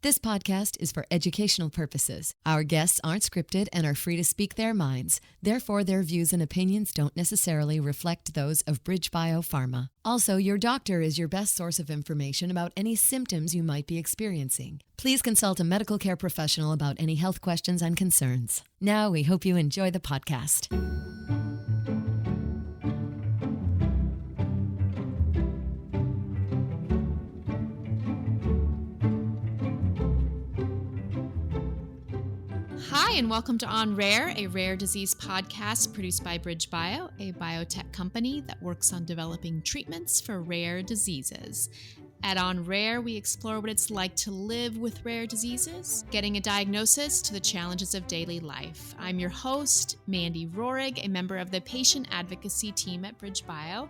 This podcast is for educational purposes. Our guests aren't scripted and are free to speak their minds. Therefore, their views and opinions don't necessarily reflect those of BridgeBio Pharma. Also, your doctor is your best source of information about any symptoms you might be experiencing. Please consult a medical care professional about any health questions and concerns. Now, we hope you enjoy the podcast. Hi, and welcome to On Rare, a rare disease podcast produced by BridgeBio, a biotech company that works on developing treatments for rare diseases. At On Rare, we explore what it's like to live with rare diseases, getting a diagnosis to the challenges of daily life. I'm your host, Mandy Rohrig, a member of the Patient Advocacy team at BridgeBio.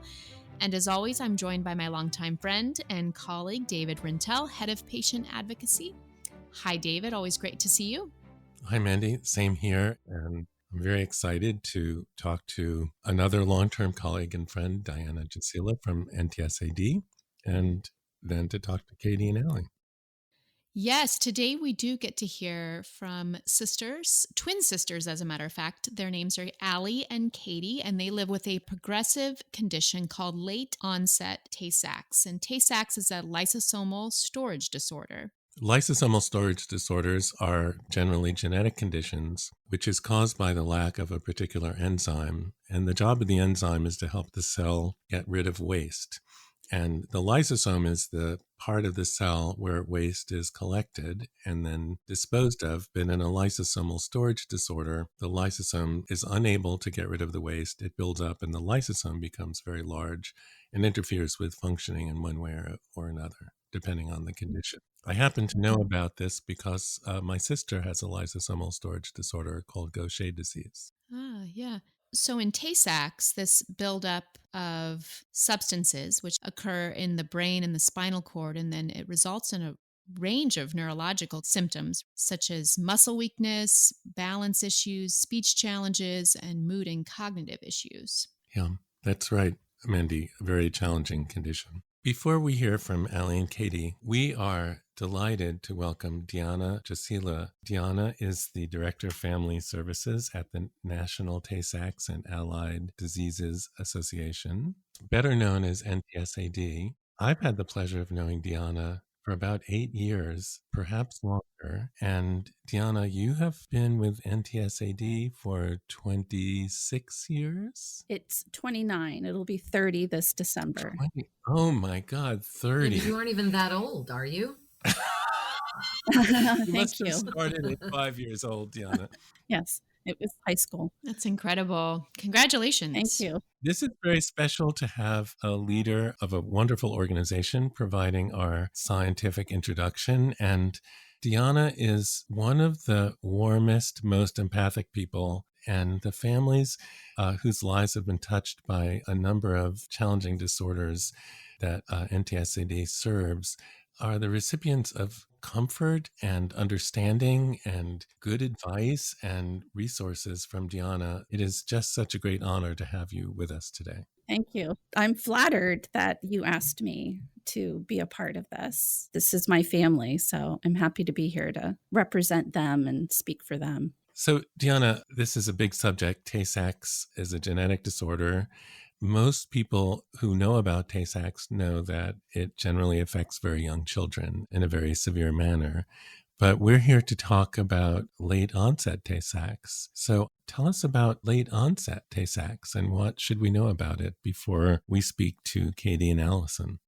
And as always, I'm joined by my longtime friend and colleague, David Rintell, head of Patient Advocacy. Hi, David. Always great to see you. Hi, Mandy. Same here. And I'm very excited to talk to another long-term colleague and friend, Diana Gisela from NTSAD, and then to talk to Katie and Allie. Yes, today we do get to hear from sisters, twin sisters, as a matter of fact. Their names are Allie and Katie, and they live with a progressive condition called late-onset Tay-Sachs. And Tay-Sachs is a lysosomal storage disorder. Lysosomal storage disorders are generally genetic conditions, which is caused by the lack of a particular enzyme. And the job of the enzyme is to help the cell get rid of waste. And the lysosome is the part of the cell where waste is collected and then disposed of. But in a lysosomal storage disorder, the lysosome is unable to get rid of the waste. It builds up and the lysosome becomes very large and interferes with functioning in one way or another, depending on the condition. I happen to know about this because my sister has a lysosomal storage disorder called Gaucher disease. Yeah. So in Tay-Sachs, this buildup of substances which occur in the brain and the spinal cord, and then it results in a range of neurological symptoms such as muscle weakness, balance issues, speech challenges, and mood and cognitive issues. Yeah, that's right, Mandy. A very challenging condition. Before we hear from Allie and Katie, we are delighted to welcome Diana Gisela. Diana is the Director of Family Services at the National Tay-Sachs and Allied Diseases Association, better known as NTSAD. I've had the pleasure of knowing Diana for about 8 years, perhaps longer. And Diana, you have been with NTSAD for 26 years? It's 29. It'll be 30 this December. 20. Oh my God, 30. You aren't even that old, are you? Thank must you. have started at 5 years old, Diana. Yes, it was high school. That's incredible. Congratulations. Thank you. This is very special to have a leader of a wonderful organization providing our scientific introduction. And Diana is one of the warmest, most empathic people, and the families whose lives have been touched by a number of challenging disorders that NTSAD serves are the recipients of comfort and understanding and good advice and resources from Diana. It is just such a great honor to have you with us today. Thank you. I'm flattered that you asked me to be a part of this. This is my family, so I'm happy to be here to represent them and speak for them. So, Diana, this is a big subject. Tay-Sachs is a genetic disorder. Most people who know about Tay-Sachs know that it generally affects very young children in a very severe manner. But we're here to talk about late-onset Tay-Sachs. So tell us about late-onset Tay-Sachs and what should we know about it before we speak to Katie and Allison.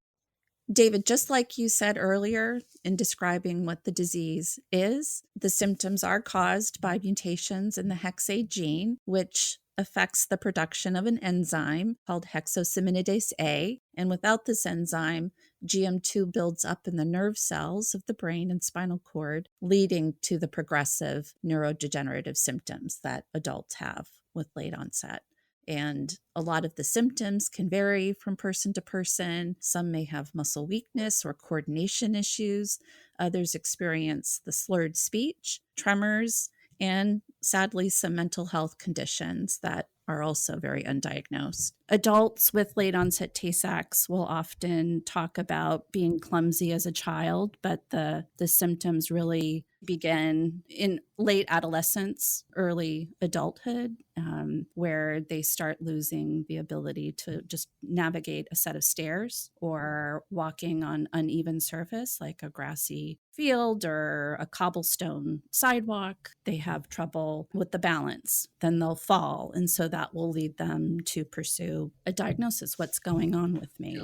David, just like you said earlier in describing what the disease is, the symptoms are caused by mutations in the HEX-A gene, which affects the production of an enzyme called hexosaminidase A. And without this enzyme, GM2 builds up in the nerve cells of the brain and spinal cord, leading to the progressive neurodegenerative symptoms that adults have with late onset. And a lot of the symptoms can vary from person to person. Some may have muscle weakness or coordination issues. Others experience the slurred speech, tremors, and sadly, some mental health conditions that are also very undiagnosed. Adults with late onset Tay-Sachs will often talk about being clumsy as a child, but the symptoms really begin in late adolescence, early adulthood, where they start losing the ability to just navigate a set of stairs or walking on uneven surface like a grassy field or a cobblestone sidewalk. They have trouble with the balance. Then they'll fall. And so that will lead them to pursue a diagnosis. What's going on with me?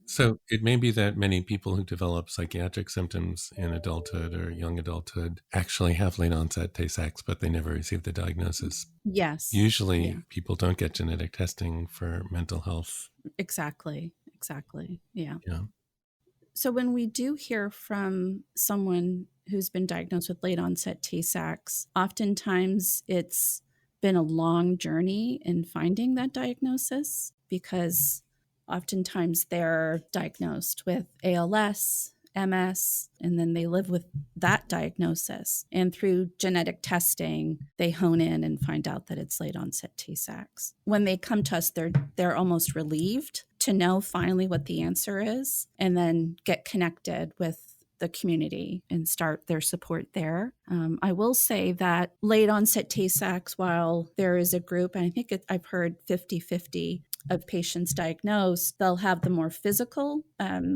So it may be that many people who develop psychiatric symptoms in adulthood or young adulthood actually have late onset Tay-Sachs, but they never receive the diagnosis. Yes. Usually people don't get genetic testing for mental health. Exactly. Yeah. Yeah. So when we do hear from someone who's been diagnosed with late onset Tay-Sachs, oftentimes it's been a long journey in finding that diagnosis, because oftentimes they're diagnosed with ALS, MS, and then they live with that diagnosis. And through genetic testing, they hone in and find out that it's late onset Tay-Sachs. When they come to us, they're almost relieved to know finally what the answer is, and then get connected with the community and start their support there. I will say that late onset Tay-Sachs, while there is a group, and I think I've heard 50-50 of patients diagnosed, they'll have the more physical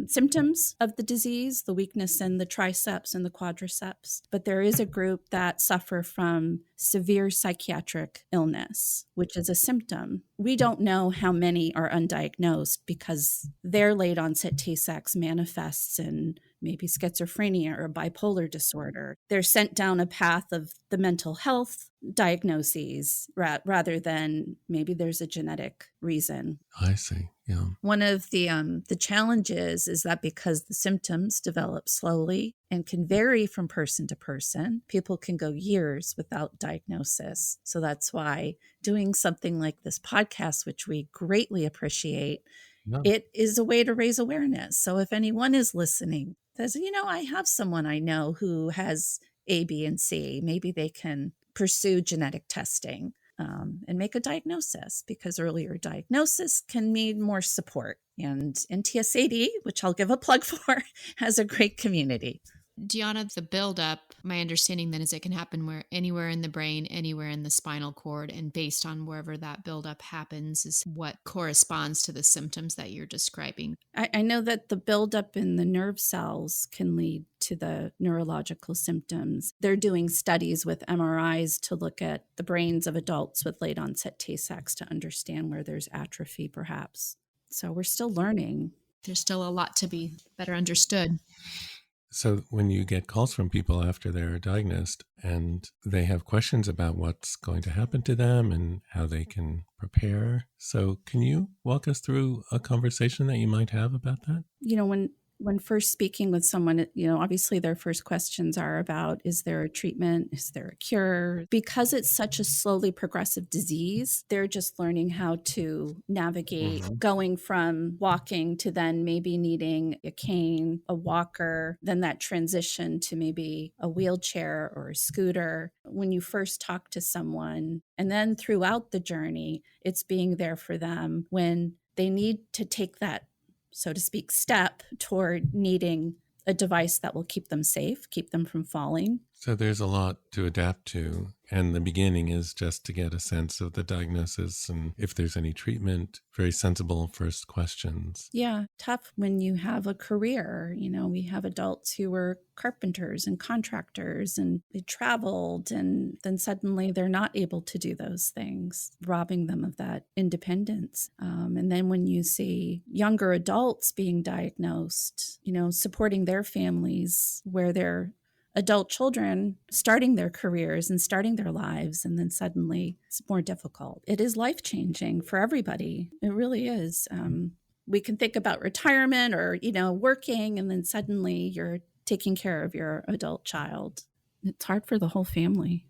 symptoms of the disease, the weakness in the triceps and the quadriceps. But there is a group that suffer from severe psychiatric illness, which is a symptom. We don't know how many are undiagnosed because their late onset Tay-Sachs manifests in maybe schizophrenia or bipolar disorder. They're sent down a path of the mental health diagnoses rather than maybe there's a genetic reason. I see. Yeah. One of the challenges is that because the symptoms develop slowly and can vary from person to person, people can go years without diagnosis. So that's why doing something like this podcast, which we greatly appreciate, it is a way to raise awareness. So if anyone is listening, says, I have someone I know who has A, B, and C, maybe they can pursue genetic testing and make a diagnosis, because earlier diagnosis can mean more support. And NTSAD, which I'll give a plug for, has a great community. Deanna, the buildup, my understanding then is it can happen anywhere in the brain, anywhere in the spinal cord, and based on wherever that buildup happens is what corresponds to the symptoms that you're describing. I know that the buildup in the nerve cells can lead to the neurological symptoms. They're doing studies with MRIs to look at the brains of adults with late onset Tay-Sachs to understand where there's atrophy, perhaps. So we're still learning. There's still a lot to be better understood. So when you get calls from people after they're diagnosed and they have questions about what's going to happen to them and how they can prepare. So can you walk us through a conversation that you might have about that? When first speaking with someone, obviously their first questions are about, is there a treatment? Is there a cure? Because it's such a slowly progressive disease, they're just learning how to navigate going from walking to then maybe needing a cane, a walker, then that transition to maybe a wheelchair or a scooter. When you first talk to someone, and then throughout the journey, it's being there for them when they need to take that, so to speak, step toward needing a device that will keep them safe, keep them from falling. So there's a lot to adapt to. And the beginning is just to get a sense of the diagnosis and if there's any treatment, very sensible first questions. Yeah, tough when you have a career. We have adults who were carpenters and contractors and they traveled, and then suddenly they're not able to do those things, robbing them of that independence. And then when you see younger adults being diagnosed, supporting their families where they're adult children starting their careers and starting their lives, and then suddenly it's more difficult. It is life-changing for everybody. It really is. We can think about retirement or, working, and then suddenly you're taking care of your adult child. It's hard for the whole family.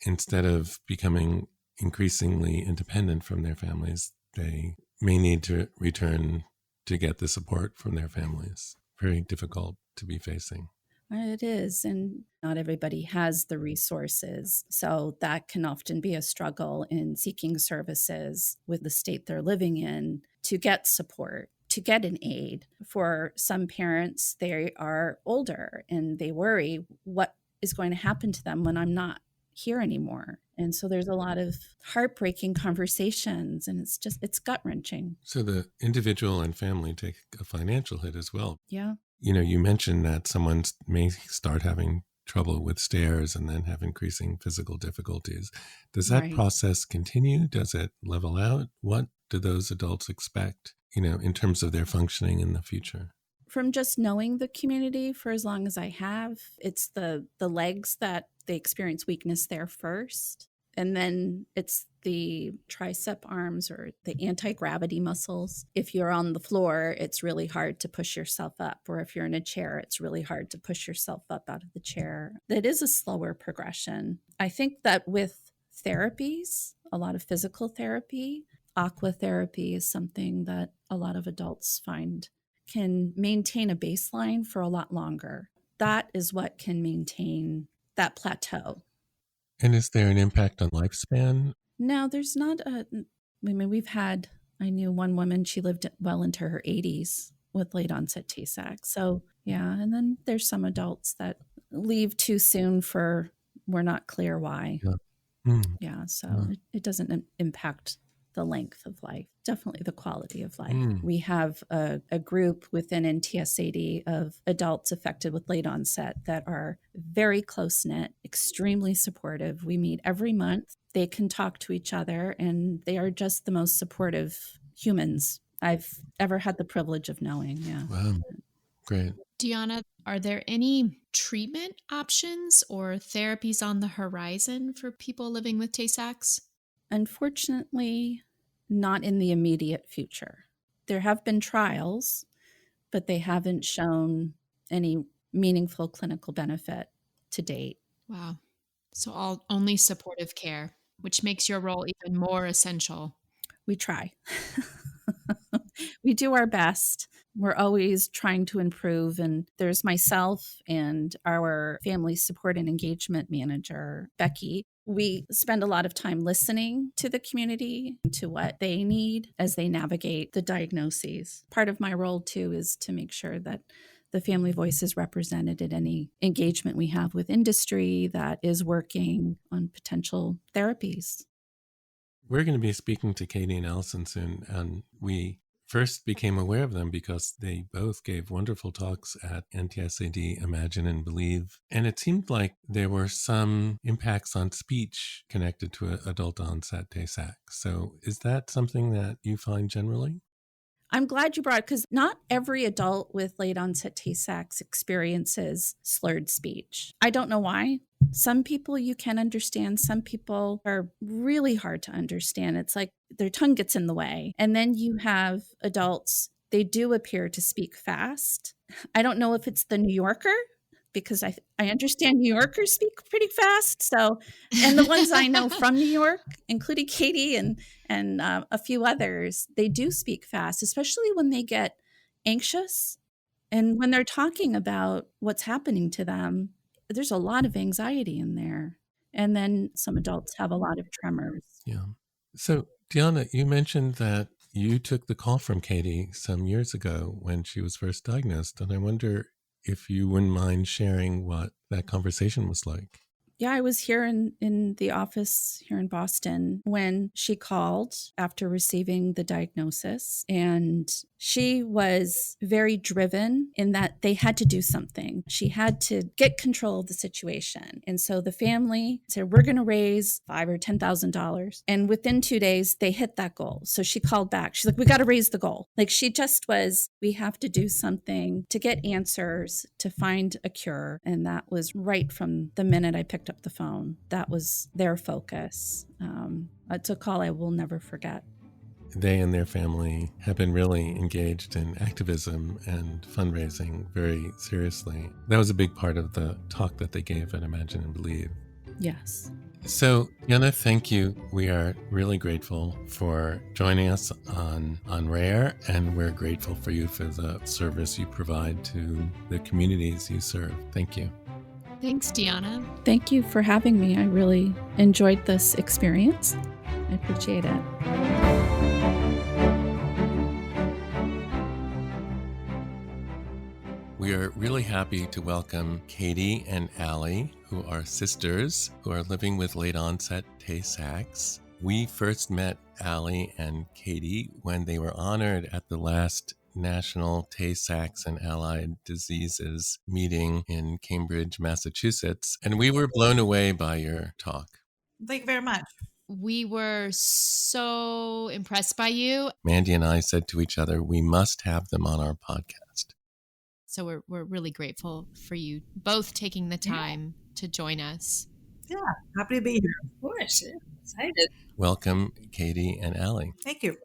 Instead of becoming increasingly independent from their families, they may need to return to get the support from their families. Very difficult to be facing. It is. And not everybody has the resources. So that can often be a struggle in seeking services with the state they're living in to get support, to get an aid. For some parents, they are older and they worry what is going to happen to them when I'm not here anymore. And so there's a lot of heartbreaking conversations, and it's gut-wrenching. So the individual and family take a financial hit as well. Yeah. You mentioned that someone may start having trouble with stairs and then have increasing physical difficulties. Does that Right. process continue? Does it level out? What do those adults expect, in terms of their functioning in the future? From just knowing the community for as long as I have, it's the legs that they experience weakness there first. And then it's the tricep arms or the anti-gravity muscles. If you're on the floor, it's really hard to push yourself up. Or if you're in a chair, it's really hard to push yourself up out of the chair. It is a slower progression. I think that with therapies, a lot of physical therapy, aqua therapy is something that a lot of adults find can maintain a baseline for a lot longer. That is what can maintain that plateau. And is there an impact on lifespan? No, there's not I knew one woman, she lived well into her 80s with late-onset Tay-Sachs. So, yeah, and then there's some adults that leave too soon for we're not clear why. Yeah, so it doesn't impact the length of life, definitely the quality of life. We have a group within NTSAD of adults affected with late onset that are very close-knit, extremely supportive. We meet every month. They can talk to each other, and they are just the most supportive humans I've ever had the privilege of knowing. Yeah. Wow. Great. Deanna, are there any treatment options or therapies on the horizon for people living with Tay-Sachs? Unfortunately, not in the immediate future. There have been trials, but they haven't shown any meaningful clinical benefit to date. Wow. So only supportive care, which makes your role even more essential. We try. We do our best. We're always trying to improve. And there's myself and our family support and engagement manager, Becky. We spend a lot of time listening to the community, to what they need as they navigate the diagnoses. Part of my role, too, is to make sure that the family voice is represented at any engagement we have with industry that is working on potential therapies. We're going to be speaking to Katie and Allison soon, and we first became aware of them because they both gave wonderful talks at NTSAD Imagine and Believe. And it seemed like there were some impacts on speech connected to adult onset Tay-Sachs. So is that something that you find generally? I'm glad you brought it, because not every adult with late onset Tay-Sachs experiences slurred speech. I don't know why. Some people you can understand. Some people are really hard to understand. It's like their tongue gets in the way. And then you have adults, they do appear to speak fast. I don't know if it's the New Yorker, because I understand New Yorkers speak pretty fast. So, and the ones I know from New York, including Katie and a few others, they do speak fast, especially when they get anxious and when they're talking about what's happening to them. There's a lot of anxiety in there. And then some adults have a lot of tremors. Yeah. So, Deanna, you mentioned that you took the call from Katie some years ago when she was first diagnosed. And I wonder if you wouldn't mind sharing what that conversation was like. Yeah, I was here in the office here in Boston when she called after receiving the diagnosis. And she was very driven in that they had to do something. She had to get control of the situation. And so the family said, we're going to raise $5,000 or $10,000. And within 2 days, they hit that goal. So she called back. She's like, we got to raise the goal. Like, she just was, we have to do something to get answers, to find a cure. And that was right from the minute I picked up the phone. That was their focus. It's a call I will never forget. They and their family have been really engaged in activism and fundraising very seriously. That was a big part of the talk that they gave at Imagine and Believe. Yes. So, Yana, thank you. We are really grateful for joining us on Rare, and we're grateful for you for the service you provide to the communities you serve. Thank you. Thanks, Deanna. Thank you for having me. I really enjoyed this experience. I appreciate it. We are really happy to welcome Katie and Allie, who are sisters who are living with late-onset Tay-Sachs. We first met Allie and Katie when they were honored at the last National Tay-Sachs and Allied Diseases meeting in Cambridge, Massachusetts, and we were blown away by your talk. Thank you very much. We were so impressed by you. Mandy and I said to each other, we must have them on our podcast. So we're really grateful for you both taking the time to join us. Yeah, happy to be here. Of course, excited. Welcome, Katie and Allie. Thank you.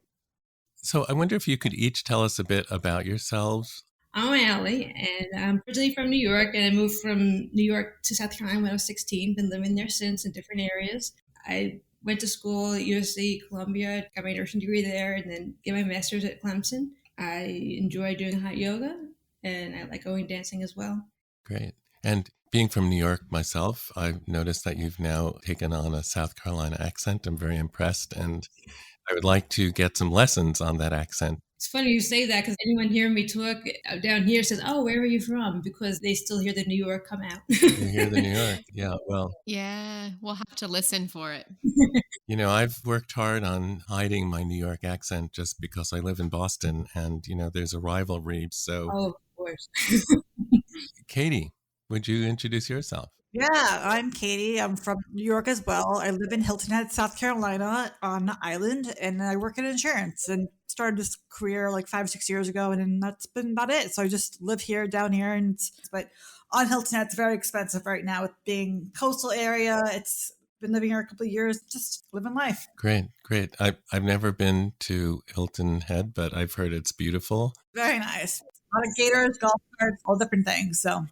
So I wonder if you could each tell us a bit about yourselves. I'm Allie, and I'm originally from New York, and I moved from New York to South Carolina when I was 16. Been living there since in different areas. I went to school at USC Columbia, got my nursing degree there, and then get my master's at Clemson. I enjoy doing hot yoga, and I like going dancing as well. Great. And being from New York myself, I've noticed that you've now taken on a South Carolina accent. I'm very impressed, and I would like to get some lessons on that accent. It's funny you say that because anyone hearing me talk down here says, "Oh, where are you from?" Because they still hear the New York come out. You hear the New York. Yeah, well. Yeah, we'll have to listen for it. You know, I've worked hard on hiding my New York accent just because I live in Boston and, you know, there's a rivalry. So, Oh, of course. Katie, would you introduce yourself? Yeah, I'm Katie. I'm from New York as well. I live in Hilton Head, South Carolina on the island, and I work in insurance and started this career like 5-6 years ago, and then that's been about it. So I just live here, down here, but on Hilton Head, it's very expensive right now with being coastal area. It's been living here a couple of years, just living life. Great. I've never been to Hilton Head, but I've heard it's beautiful. Very nice. A lot of gators, golf carts, all different things. So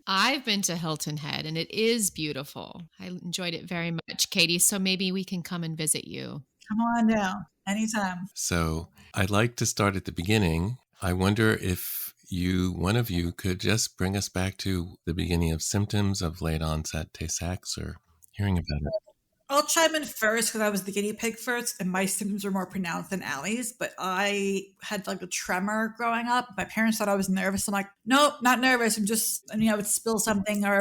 I've been to Hilton Head and it is beautiful. I enjoyed it very much, Katie. So maybe we can come and visit you. Come on down anytime. So I'd like to start at the beginning. I wonder if one of you could just bring us back to the beginning of symptoms of late onset Tay-Sachs or hearing about it. I'll chime in first because I was the guinea pig first and my symptoms were more pronounced than Allie's, but I had like a tremor growing up. My parents thought I was nervous. I'm like, nope, not nervous. I would spill something or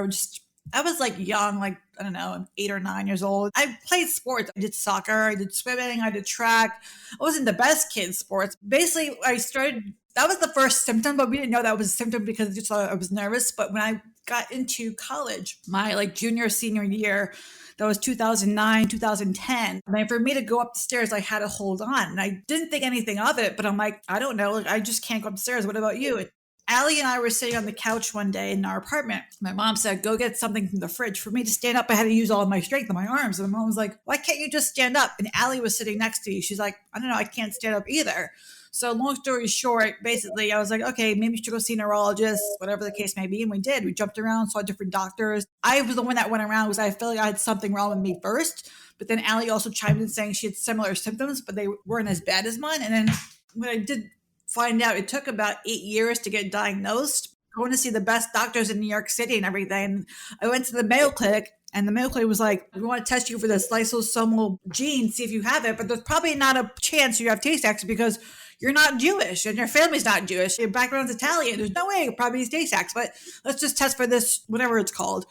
I was like young, like, I don't know, I'm 8 or 9 years old. I played sports. I did soccer, I did swimming, I did track. I wasn't the best kid in sports. Basically, that was the first symptom, but we didn't know that was a symptom because we just thought I was nervous. But when I got into college, my like junior, senior year, that was 2009, 2010. And for me to go up the stairs, I had to hold on. And I didn't think anything of it, but I'm like, I don't know. Like, I just can't go up the stairs. What about you? Allie and I were sitting on the couch one day in our apartment. My mom said, go get something from the fridge. For me to stand up, I had to use all of my strength in my arms. And my mom was like, why can't you just stand up? And Allie was sitting next to me. She's like, I don't know. I can't stand up either. So long story short, basically, I was like, okay, maybe you should go see a neurologist, whatever the case may be. And we did. We jumped around, saw different doctors. I was the one that went around because I felt like I had something wrong with me first. But then Allie also chimed in saying she had similar symptoms, but they weren't as bad as mine. And then when I did find out, it took about 8 years to get diagnosed. Going to see the best doctors in New York City and everything. I went to the Mayo Clinic. And the Mayo Clinic was like, we want to test you for this lysosomal gene, see if you have it. But there's probably not a chance you have Tay-Sachs because you're not Jewish and your family's not Jewish. Your background's Italian. There's no way it probably is Tay-Sachs, but let's just test for this, whatever it's called.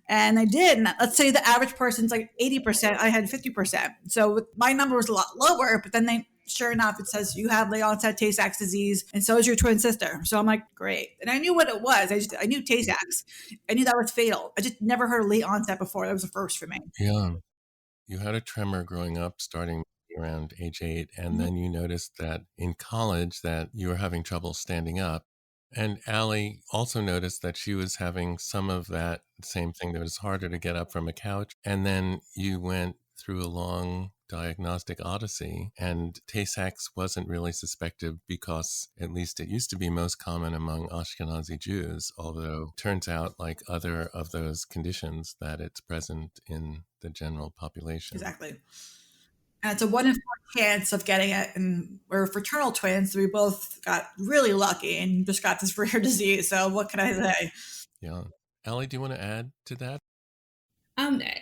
And I did. And let's say the average person's like 80%. I had 50%. So my number was a lot lower, but then sure enough, it says you have late onset Tay-Sachs disease, and so is your twin sister. So I'm like, great. And I knew what it was. I knew Tay-Sachs. I knew that was fatal. I just never heard of late onset before. That was the first for me. Yeah. You had a tremor growing up, starting around age 8, and then you noticed that in college that you were having trouble standing up. And Allie also noticed that she was having some of that same thing, that it was harder to get up from a couch. And then you went through a long diagnostic odyssey, and Tay-Sachs wasn't really suspected because, at least it used to be most common among Ashkenazi Jews, although it turns out, like other of those conditions, that it's present in the general population. Exactly. And it's a 1 in 4 chance of getting it. And we're fraternal twins. So we both got really lucky and just got this rare disease. So what can I say? Yeah. Allie, do you want to add to that?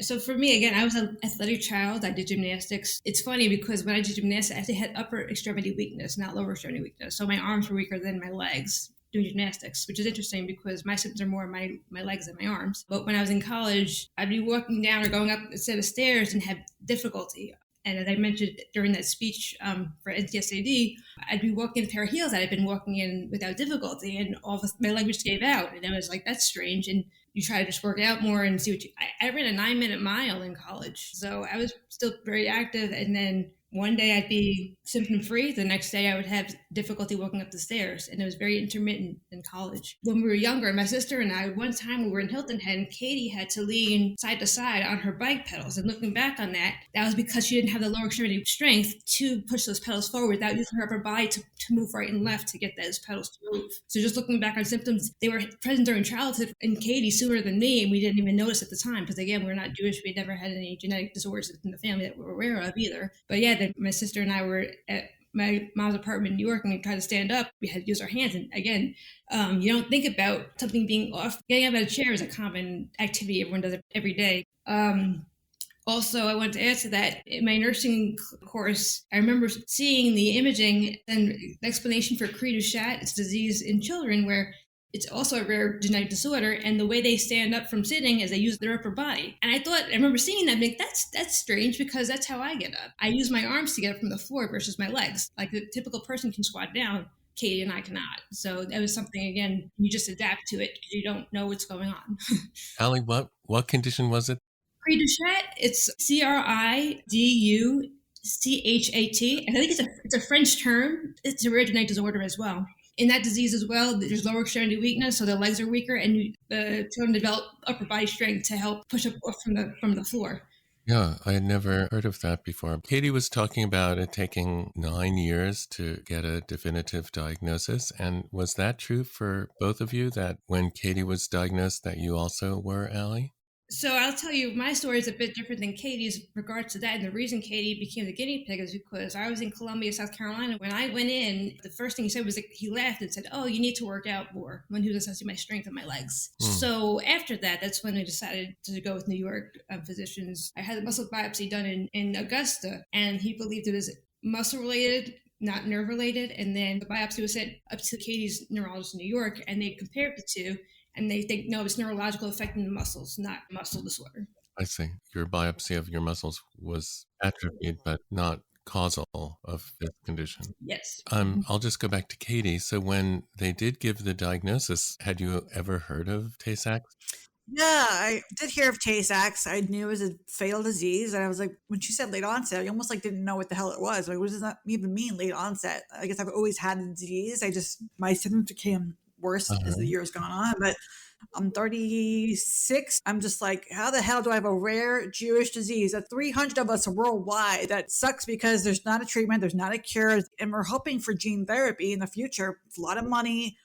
So for me, again, I was an athletic child. I did gymnastics. It's funny because when I did gymnastics, I actually had upper extremity weakness, not lower extremity weakness. So my arms were weaker than my legs doing gymnastics, which is interesting because my symptoms are more my legs than my arms. But when I was in college, I'd be walking down or going up a set of stairs and have difficulty. And as I mentioned during that speech for NCSAD, I'd be walking in a pair of heels that I'd been walking in without difficulty, and all of my leg just gave out. And I was like, that's strange. And you try to just work out more and see what I ran a 9-minute mile in college. So I was still very active. And then one day I'd be symptom free. The next day I would have difficulty walking up the stairs. And it was very intermittent in college. When we were younger, my sister and I, one time we were in Hilton Head, and Katie had to lean side to side on her bike pedals. And looking back on that, that was because she didn't have the lower extremity strength to push those pedals forward without using her upper body to move right and left to get those pedals to move. So just looking back on symptoms, they were present during childhood in Katie sooner than me, and we didn't even notice at the time because, again, we're not Jewish. We had never had any genetic disorders in the family that we're aware of either. But yeah, my sister and I were at my mom's apartment in New York, and we tried to stand up. We had to use our hands. And again, you don't think about something being off. Getting up out of a chair is a common activity. Everyone does it every day. Also, I wanted to add to that, in my nursing course, I remember seeing the imaging and the explanation for Cri-du-Chat. It's a disease in children where it's also a rare genetic disorder, and the way they stand up from sitting is they use their upper body. And I remember seeing that, like, that's strange because that's how I get up. I use my arms to get up from the floor versus my legs. Like the typical person can squat down, Katie and I cannot. So that was something, again, you just adapt to it because you don't know what's going on. Allie, what condition was it? Cri-du-Chat, it's Cridchat. And I think it's a French term. It's a rare genetic disorder as well. In that disease as well, there's lower extremity weakness, so the legs are weaker, and the children develop upper body strength to help push up from the floor. Yeah, I had never heard of that before. Katie was talking about it taking 9 years to get a definitive diagnosis. And was that true for both of you, that when Katie was diagnosed that you also were, Allie? So I'll tell you, my story is a bit different than Katie's in regards to that. And the reason Katie became the guinea pig is because I was in Columbia, South Carolina. When I went in, the first thing he said was that he laughed and said, "Oh, you need to work out more," when he was assessing my strength of my legs. So after that, that's when I decided to go with New York physicians. I had a muscle biopsy done in Augusta, and he believed it was muscle related, not nerve related. And then the biopsy was sent up to Katie's neurologist in New York, and they compared the two. And they think, no, it's neurological affecting the muscles, not muscle disorder. I see. Your biopsy of your muscles was atrophied, but not causal of this condition. Yes. I'll just go back to Katie. So when they did give the diagnosis, had you ever heard of Tay-Sachs? Yeah, I did hear of Tay-Sachs. I knew it was a fatal disease. And I was like, when she said late onset, I almost like didn't know what the hell it was. Like, what does that even mean, late onset? I guess I've always had the disease. My symptoms became worse as the years gone on. But I'm 36. I'm just like, how the hell do I have a rare Jewish disease? That 300 of us worldwide. That sucks because there's not a treatment, there's not a cure, and we're hoping for gene therapy in the future. It's a lot of money.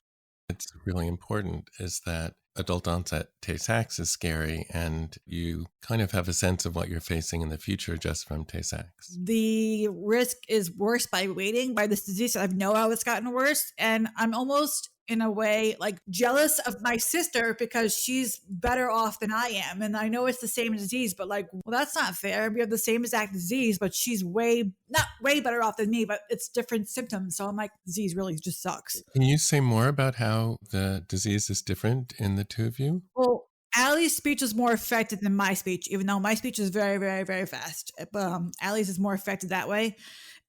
It's really important is that adult onset Tay-Sachs is scary, and you kind of have a sense of what you're facing in the future just from Tay-Sachs. The risk is worse by waiting by this disease. I know how it's gotten worse, and I'm almost in a way like jealous of my sister because she's better off than I am. And I know it's the same disease, but like, well, that's not fair. We have the same exact disease, but she's not way better off than me, but it's different symptoms. So I'm like, disease really just sucks. Can you say more about how the disease is different in the two of you? Well, Allie's speech is more affected than my speech, even though my speech is very, very, very fast. Allie's is more affected that way.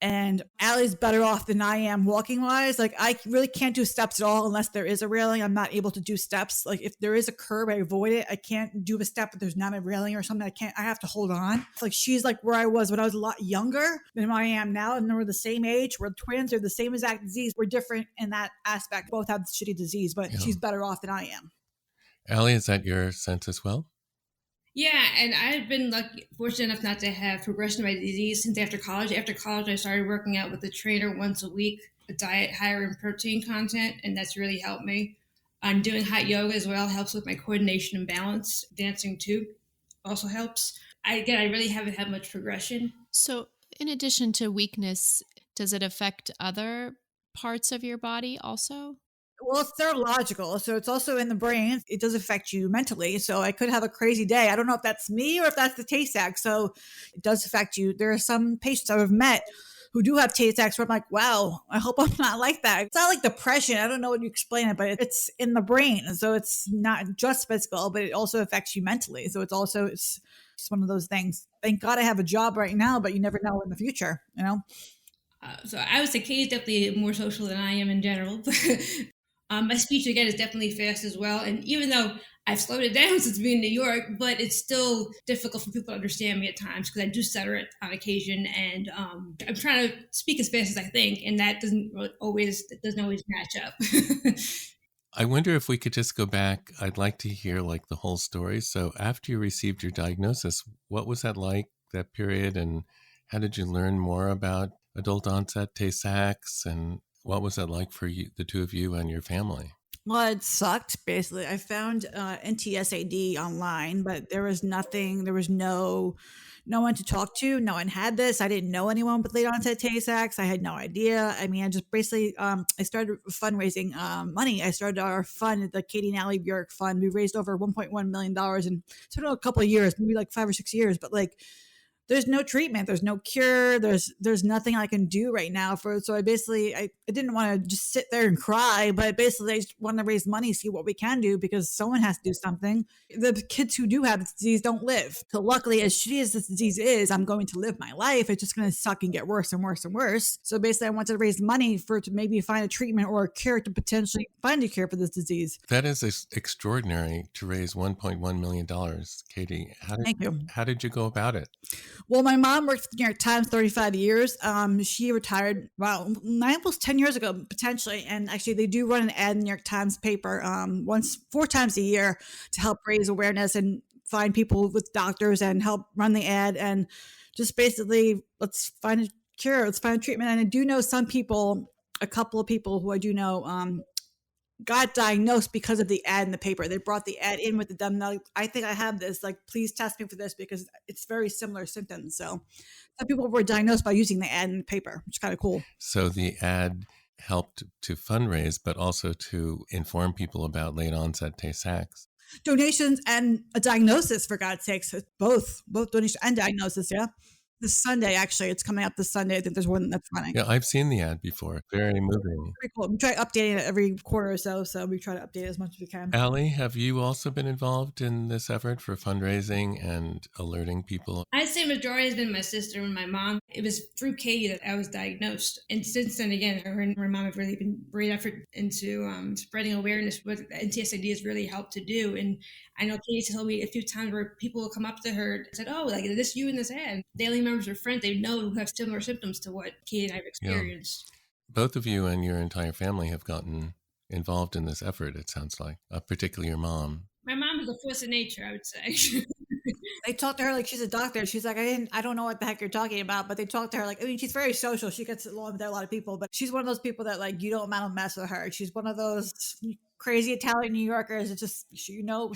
And Allie's better off than I am walking wise. Like, I really can't do steps at all unless there is a railing. I'm not able to do steps. Like, if there is a curb, I avoid it. I can't do a step if there's not a railing or something. I have to hold on. It's like, she's like where I was when I was a lot younger than I am now. And we're the same age. We're twins. They're the same exact disease. We're different in that aspect. Both have the shitty disease, but she's better off than I am. Allie, is that your sense as well? Yeah, and I've been fortunate enough not to have progression of my disease since after college. After college, I started working out with a trainer once a week, a diet higher in protein content, and that's really helped me. I'm doing hot yoga as well, helps with my coordination and balance. Dancing too also helps. I really haven't had much progression. So, in addition to weakness, does it affect other parts of your body also? Well, it's neurological, so it's also in the brain. It does affect you mentally. So I could have a crazy day. I don't know if that's me or if that's the Tay-Sachs. So it does affect you. There are some patients I've met who do have Tay-Sachs where I'm like, wow, I hope I'm not like that. It's not like depression. I don't know what you explain it, but it's in the brain. So it's not just physical, but it also affects you mentally. So it's one of those things. Thank God I have a job right now, but you never know in the future, you know? So I would say Katie's definitely more social than I am in general. My speech again is definitely fast as well, and even though I've slowed it down since being in New York, but it's still difficult for people to understand me at times because I do stutter it on occasion, and I'm trying to speak as fast as I think, and that doesn't always match up. I wonder if we could just go back. I'd like to hear like the whole story. So after you received your diagnosis, what was that like, that period, and how did you learn more about adult onset Tay-Sachs, and what was that like for you, the two of you and your family? Well, it sucked, basically. I found NTSAD online, but there was nothing, there was no one to talk to. No one had this. I didn't know anyone with late onset Tay-Sachs. I had no idea. I mean, I just basically, I started fundraising money. I started our fund, the Katie and Allie Bjork Fund. We raised over $1.1 million in sort of a couple of years, maybe like 5 or 6 years, but like, there's no treatment, there's no cure, there's nothing I can do right now so I didn't want to just sit there and cry, but basically I just want to raise money, see what we can do, because someone has to do something. The kids who do have this disease don't live. So luckily, as shitty as this disease is, I'm going to live my life. It's just going to suck and get worse and worse and worse. So basically I wanted to raise money to maybe find a treatment or a cure, to potentially find a cure for this disease. That is extraordinary, to raise $1.1 million. Katie, Thank you. How did you go about it? Well, my mom worked at the New York Times 35 years. She retired, almost 10 years ago, potentially. And actually, they do run an ad in the New York Times paper 4 times a year to help raise awareness and find people with doctors and help run the ad. And just basically, let's find a cure, let's find a treatment. And I do know a couple of people who I do know got diagnosed because of the ad in the paper. They brought the ad in with them. Like, I think I have this. Like, please test me for this because it's very similar symptoms. So some people were diagnosed by using the ad in the paper, which is kind of cool. So the ad helped to fundraise, but also to inform people about late onset Tay-Sachs. Donations and a diagnosis, for God's sakes. Both donation and diagnosis, yeah. This Sunday, actually. It's coming up this Sunday. I think there's one that's running. Yeah, I've seen the ad before. Very moving. Pretty cool. We try updating it every quarter or so we try to update it as much as we can. Allie, have you also been involved in this effort for fundraising and alerting people? I'd say majority has been my sister and my mom. It was through Katie that I was diagnosed. And since then, again, her and my mom have really been great effort into spreading awareness, what NTSAD has really helped to do. And I know Katie told me a few times where people will come up to her and said, oh, like, is this you in this ad? Daily members or friends they know who have similar symptoms to what Katie and I have experienced. Yeah. Both of you and your entire family have gotten involved in this effort, it sounds like, particularly your mom. My mom is a force of nature, I would say. They talk to her like she's a doctor. She's like, I don't know what the heck you're talking about, but they talk to her like, I mean, she's very social. She gets along with a lot of people, but she's one of those people that like, you don't want to mess with her. She's one of those crazy Italian New Yorkers. It's just,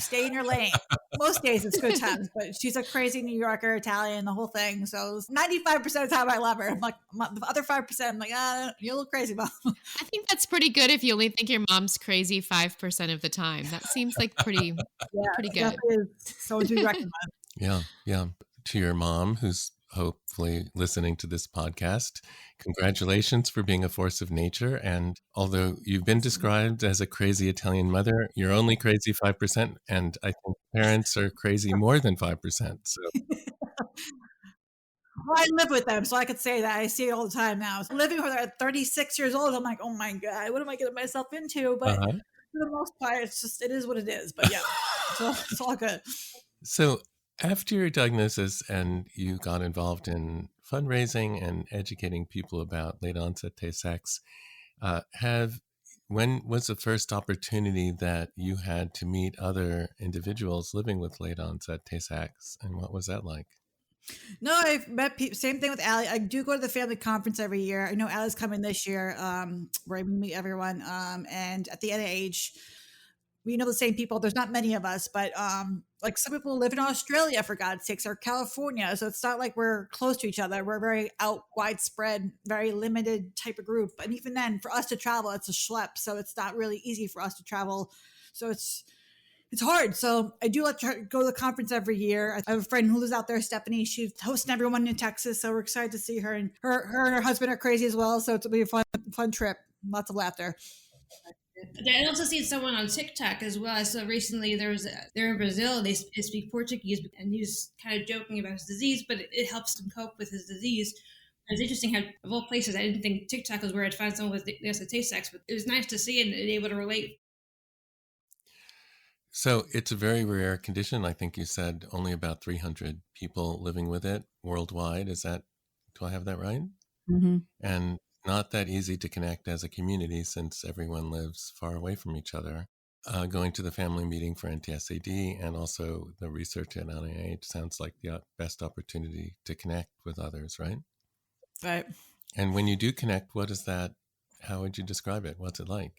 stay in your lane. Most days it's good times, but she's a crazy New Yorker, Italian, the whole thing. So 95% of the time I love her. I'm like, the other 5%, I'm like, you're a little crazy, Mom. I think that's pretty good if you only think your mom's crazy 5% of the time. That seems like pretty good. So do you recommend? Yeah. To your mom, who's hopefully listening to this podcast, congratulations for being a force of nature. And although you've been described as a crazy Italian mother, you're only crazy 5%. And I think parents are crazy more than 5%. So. Well, I live with them, so I could say that. I see it all the time now. So living with her at 36 years old, I'm like, oh my God, what am I getting myself into? But for the most part, it is what it is. But yeah, it's all good. So after your diagnosis and you got involved in fundraising and educating people about late onset Tay-Sachs, When was the first opportunity that you had to meet other individuals living with late onset Tay-Sachs, and what was that like? No, I've met people. Same thing with Allie. I do go to the family conference every year. I know Allie's coming this year, where I meet everyone. And at the NIH, we know the same people. There's not many of us, but like some people live in Australia, for God's sakes, or California. So it's not like we're close to each other. We're very widespread, very limited type of group. And even then, for us to travel, it's a schlep. So it's not really easy for us to travel. So it's hard. So I do like to go to the conference every year. I have a friend who lives out there, Stephanie. She's hosting everyone in Texas. So we're excited to see her. And her and her husband are crazy as well. So it'll be a fun trip. Lots of laughter. I also seen someone on TikTok as well. I saw recently they're in Brazil. They speak Portuguese, and he was kind of joking about his disease, but it helps him cope with his disease. It's interesting how, of all places, I didn't think TikTok was where I'd find someone with the Tay-Sachs, but it was nice to see and able to relate. So it's a very rare condition. I think you said only about 300 people living with it worldwide. Do I have that right? Mm-hmm. And not that easy to connect as a community since everyone lives far away from each other. Going to the family meeting for NTSAD and also the research at NIH sounds like the best opportunity to connect with others, right? Right. And when you do connect, how would you describe it? What's it like?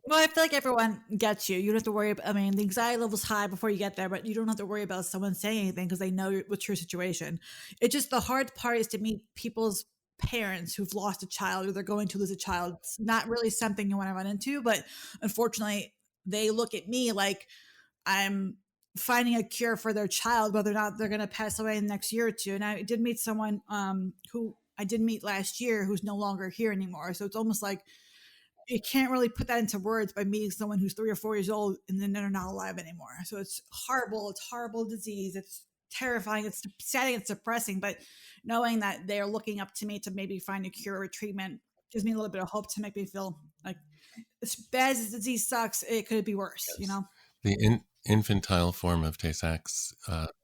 Well, I feel like everyone gets you. You don't have to worry about, the anxiety level's high before you get there, but you don't have to worry about someone saying anything because they know what's your situation. It's just the hard part is to meet people's parents who've lost a child or they're going to lose a child. It's not really something you want to run into, but unfortunately, they look at me like I'm finding a cure for their child, whether or not they're going to pass away in the next year or two. And I did meet someone who I did meet last year who's no longer here anymore. So it's almost like you can't really put that into words by meeting someone who's 3 or 4 years old and then they're not alive anymore. So it's horrible. It's horrible disease. It's terrifying. It's sad. It's depressing. But knowing that they're looking up to me to maybe find a cure or treatment gives me a little bit of hope to make me feel like as bad as the disease sucks, it could be worse, Yes. The infantile form of Tay-Sachs,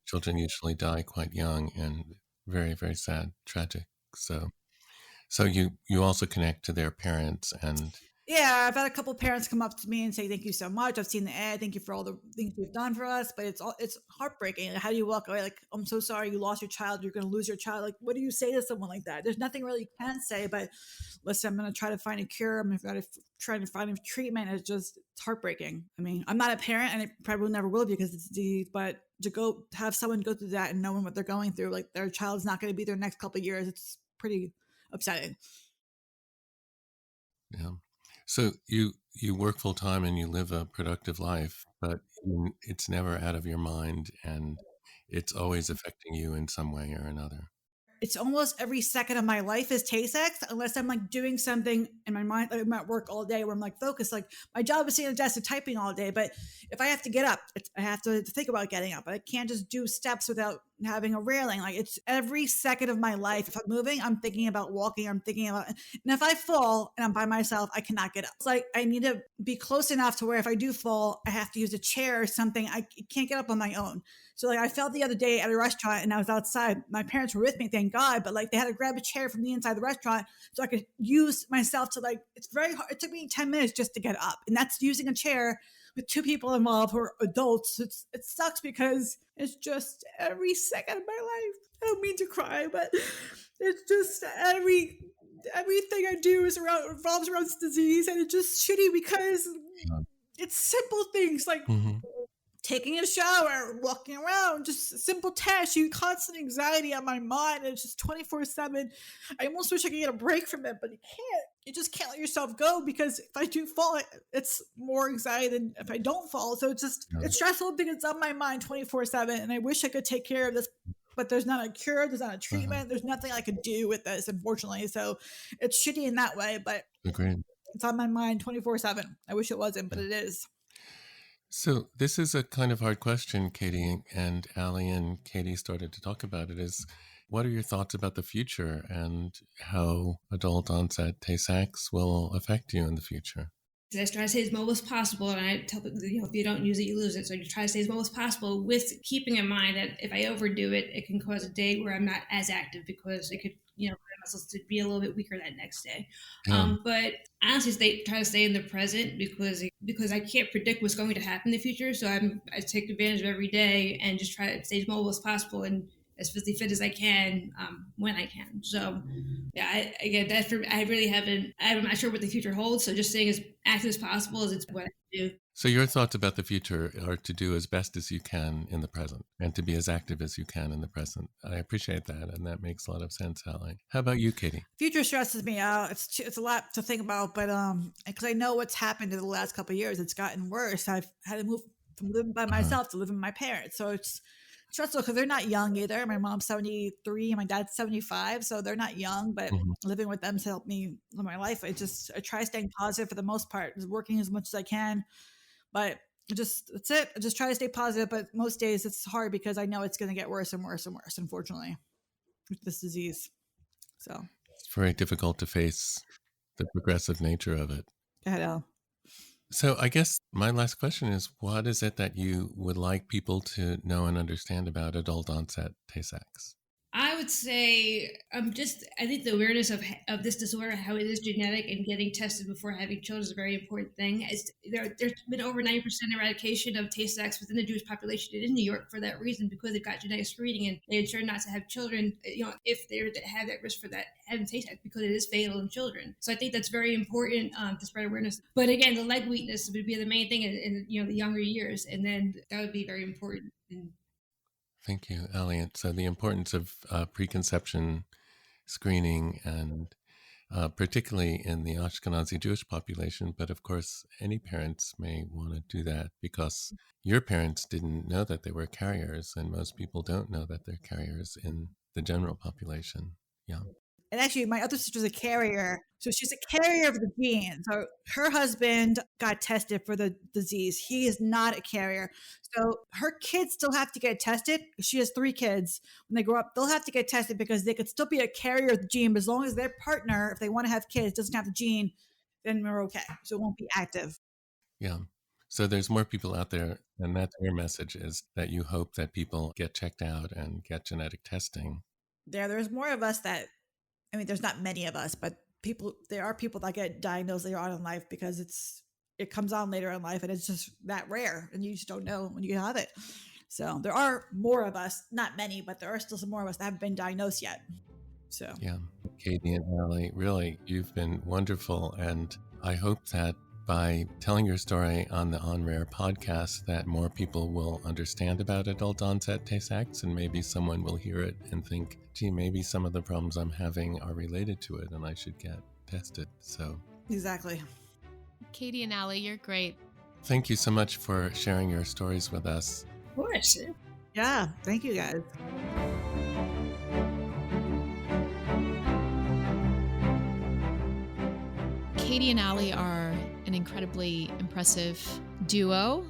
children usually die quite young and very, very sad, tragic. So you also connect to their parents and... Yeah, I've had a couple parents come up to me and say, thank you so much. I've seen the ad. Thank you for all the things you've done for us. But it's heartbreaking. How do you walk away? Like, I'm so sorry you lost your child. You're going to lose your child. Like, what do you say to someone like that? There's nothing really you can say, but listen, I'm going to try to find a cure. I'm going to try to find a treatment. It's heartbreaking. I'm not a parent and I probably never will be because it's a disease, but to have someone go through that and knowing what they're going through, like their child's not going to be there next couple of years. It's pretty upsetting. Yeah. So you work full time and you live a productive life, but it's never out of your mind and it's always affecting you in some way or another. It's almost every second of my life is Tay-Sachs, unless I'm like doing something in my mind. Like I'm at work all day where I'm like focused. Like my job is sitting at the desk and typing all day. But if I have to get up, I have to think about getting up. I can't just do steps without having a railing. Like it's every second of my life. If I'm moving, I'm thinking about walking. I'm thinking about, and if I fall and I'm by myself, I cannot get up. It's like I need to be close enough to where if I do fall, I have to use a chair or something. I can't get up on my own. So like I fell the other day at a restaurant and I was outside. My parents were with me, thank God, but like they had to grab a chair from the inside of the restaurant so I could use myself to like, it's very hard. It took me 10 minutes just to get up. And that's using a chair with 2 people involved who are adults. It sucks because it's just every second of my life. I don't mean to cry, but it's just everything I do revolves around this disease. And it's just shitty because it's simple things like taking a shower, walking around, just simple tasks. You constant anxiety on my mind. And it's just 24/7. I almost wish I could get a break from it, but you can't. You just can't let yourself go because if I do fall, it's more anxiety than if I don't fall. So it's stressful because it's on my mind 24/7. And I wish I could take care of this, but there's not a cure. There's not a treatment. There's nothing I could do with this, unfortunately. So it's shitty in that way, but it's on my mind 24/7. I wish it wasn't, but it is. So this is a kind of hard question, Katie, and Allie and Katie started to talk about it, is what are your thoughts about the future and how adult onset Tay-Sachs will affect you in the future? I try to stay as mobile as possible, and I tell people, if you don't use it, you lose it. So you try to stay as mobile as possible, with keeping in mind that if I overdo it, it can cause a day where I'm not as active, because it could, my muscles to be a little bit weaker that next day. Yeah. But honestly, try to stay in the present, because I can't predict what's going to happen in the future. So I take advantage of every day and just try to stay as mobile as possible and as physically fit as I can when I can. So yeah, I'm not sure what the future holds. So just staying as active as possible is what I do. So your thoughts about the future are to do as best as you can in the present and to be as active as you can in the present. I appreciate that, and that makes a lot of sense, Allie. How about you, Katie? Future stresses me out. It's a lot to think about, but because I know what's happened in the last couple of years, it's gotten worse. I've had to move from living by myself to living with my parents, so it's stressful because they're not young either. My mom's 73, my dad's 75, so they're not young, but living with them to help me live my life. I try staying positive for the most part, just working as much as I can, but that's it. I just try to stay positive, but most days it's hard because I know it's going to get worse and worse and worse, unfortunately, with this disease. So it's very difficult to face the progressive nature of it. I know. So I guess my last question is, what is it that you would like people to know and understand about adult onset Tay-Sachs? I would say I think the awareness of this disorder, how it is genetic, and getting tested before having children is a very important thing. There's been over 90% eradication of Tay-Sachs within the Jewish population in New York for that reason, because they've got genetic screening and they ensure not to have children, if they have that risk for that having Tay-Sachs, because it is fatal in children. So I think that's very important to spread awareness. But again, the leg weakness would be the main thing in the younger years, and then that would be very important. Thank you, Allie. So the importance of preconception screening, and particularly in the Ashkenazi Jewish population, but of course any parents may want to do that because your parents didn't know that they were carriers, and most people don't know that they're carriers in the general population. Yeah. And actually, my other sister's a carrier. So she's a carrier of the gene. So her husband got tested for the disease. He is not a carrier. So her kids still have to get tested. She has 3 kids. When they grow up, they'll have to get tested because they could still be a carrier of the gene. But as long as their partner, if they want to have kids, doesn't have the gene, then we're okay. So it won't be active. Yeah. So there's more people out there, and that's your message, is that you hope that people get checked out and get genetic testing. There's more of us that, there's not many of us, but there are people that get diagnosed later on in life because it comes on later in life and it's just that rare and you just don't know when you have it. So there are more of us, not many, but there are still some more of us that haven't been diagnosed yet. So yeah, Katie and Allie, really, you've been wonderful. And I hope that by telling your story on the On Rare podcast, that more people will understand about adult onset Tay-Sachs, and maybe someone will hear it and think, gee, maybe some of the problems I'm having are related to it and I should get tested. So exactly. Katie and Allie, you're great. Thank you so much for sharing your stories with us. Of course. Yeah, thank you guys. Katie and Allie are an incredibly impressive duo.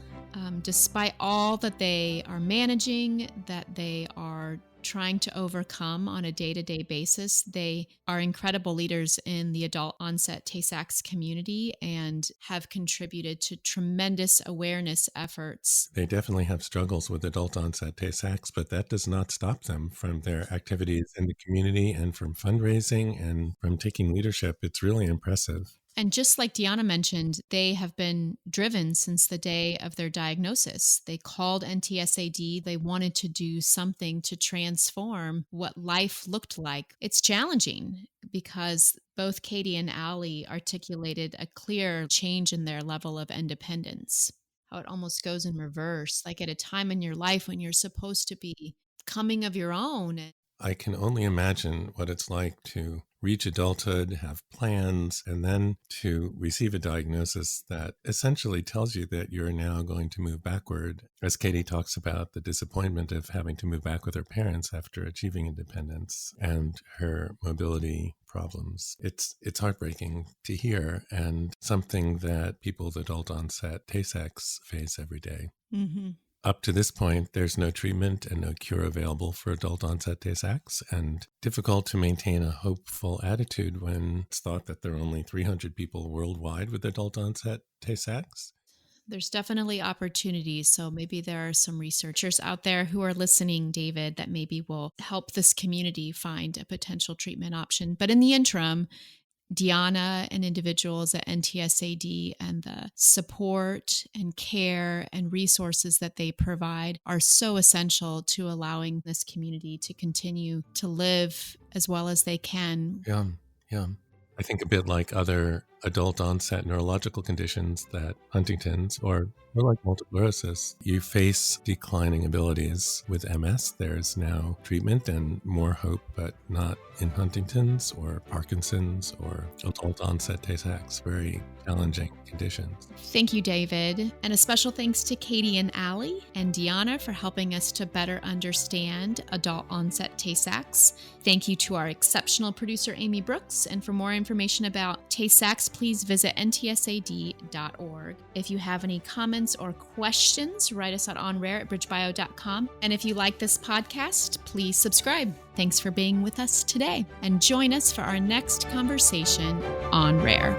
Despite all that they are managing, that they are trying to overcome on a day-to-day basis, they are incredible leaders in the adult onset Tay-Sachs community and have contributed to tremendous awareness efforts. They definitely have struggles with adult onset Tay-Sachs, but that does not stop them from their activities in the community and from fundraising and from taking leadership. It's really impressive. And just like Deanna mentioned, they have been driven since the day of their diagnosis. They called NTSAD. They wanted to do something to transform what life looked like. It's challenging because both Katie and Allie articulated a clear change in their level of independence, how it almost goes in reverse, like at a time in your life when you're supposed to be coming of your own. I can only imagine what it's like to reach adulthood, have plans, and then to receive a diagnosis that essentially tells you that you're now going to move backward. As Katie talks about the disappointment of having to move back with her parents after achieving independence and her mobility problems. It's heartbreaking to hear, and something that people with adult onset Tay-Sachs face every day. Mm-hmm. Up to this point, there's no treatment and no cure available for adult-onset Tay-Sachs, and difficult to maintain a hopeful attitude when it's thought that there are only 300 people worldwide with adult-onset Tay-Sachs. There's definitely opportunities. So maybe there are some researchers out there who are listening, David, that maybe will help this community find a potential treatment option. But in the interim, Deanna and individuals at NTSAD and the support and care and resources that they provide are so essential to allowing this community to continue to live as well as they can. Yeah. I think a bit like other adult-onset neurological conditions, that Huntington's or like multiple sclerosis, you face declining abilities. With MS, there's now treatment and more hope, but not in Huntington's or Parkinson's or adult-onset Tay-Sachs. Very challenging conditions. Thank you, David. And a special thanks to Katie and Allie and Deanna for helping us to better understand adult-onset Tay-Sachs. Thank you to our exceptional producer, Amy Brooks. And for more information about Tay-Sachs, please visit ntsad.org. If you have any comments or questions, write us at onrare@bridgebio.com. And if you like this podcast, please subscribe. Thanks for being with us today, and join us for our next conversation on Rare.